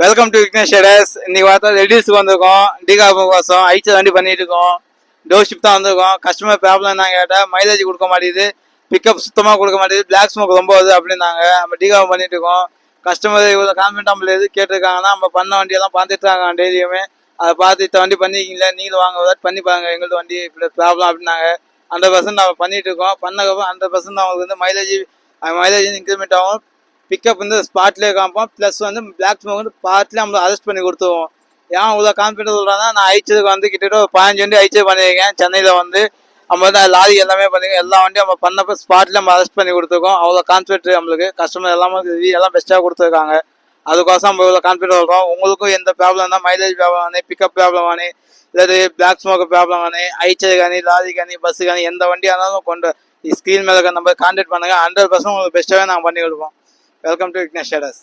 Welcome to Vignesh shaders. இன்னைக்கு பார்த்தா ரெடியூஸ்க்கு வந்திருக்கோம். டிகாபு கோசம் ஐச்சர் வண்டி பண்ணிட்டு இருக்கோம். டோர் ஷிப் தான் வந்திருக்கோம். கஸ்டமர் ப்ராப்ளம் நான் கேட்டால் மைலேஜ் கொடுக்க மாட்டேங்குது, பிக்கப் சுத்தமாக கொடுக்க மாட்டேங்குது, பிளாக் ஸ்மோக் ரொம்ப வருது அப்படின்னாங்க. நம்ம டிகாபு பண்ணிட்டு இருக்கோம். கஸ்டமர் இவ்வளோ கான்ஃபிடென்ட் நம்மள எது கேட்டிருக்காங்கன்னா நம்ம பண்ண வண்டியெல்லாம் பார்த்துட்டு இருக்காங்க டெய்லியுமே. அதை பார்த்து இந்த வண்டி பண்ணிக்கிங்களா நீங்களும் வாங்க ஏதாவது பண்ணி பாருங்க, எங்களுக்கு வண்டி இப்படி ப்ராப்ளம் அப்படின்னாங்க. 100% நம்ம பண்ணிட்டு இருக்கோம். பண்ணக்கப்புறம் 100% அவங்களுக்கு வந்து மைலேஜ் இன்க்ரிமெண்ட் ஆகும். பிக்கப் வந்து ஸ்பாட்லேயே காமிப்போம். ப்ளஸ் வந்து பிளாக் ஸ்மோக் வந்து ஸ்பாட்லேயே நம்ம அரெஸ்ட் பண்ணி கொடுத்துருவோம். ஏன் இவ்வளோ கான்ஃபிடென்ட் சொல்கிறாங்கன்னா, நான் ஐச்சருக்கு வந்து கிட்டத்தட்ட ஒரு 15 வண்டி ஐச்சர் பண்ணியிருக்கேன் சென்னையில் வந்து. நம்ம வந்து லாரி எல்லாமே பண்ணிருக்கோம். எல்லா வண்டியும் நம்ம பண்ணப்போ ஸ்பாட்லேயே நம்ம அரெஸ்ட் பண்ணி கொடுத்துருக்கோம். அவ்வளோ கான்ஃபிடென்ட் நம்மளுக்கு. கஸ்டமர் எல்லாமே ரிவ்யூ எல்லாம் பெஸ்ட்டாக கொடுத்துருக்காங்க. அதுக்கோசம் நம்ம இவ்வளோ கான்ஃபிடென்ட் சொல்கிறோம். உங்களுக்கும் எந்த ப்ராப்ளம் தான் மைலேஜ் ப்ராப்ளம் ஆனால், பிக்கப் ப்ராப்ளம் ஆனால், இல்லை பிளாக் ஸ்மோக் ப்ராப்ளம் ஆனால், ஐச்சர் காணி, லாரி காணி, பஸ்ஸு காணி, எந்த வண்டி ஆனாலும் கொண்டு ஸ்க்ரீன் மேலே நம்ம கான்டாக்ட் பண்ணுங்கள். 100% உங்களுக்கு பெஸ்ட்டாகவே நாங்கள் பண்ணி கொடுப்போம். Welcome to Vignesh shaders.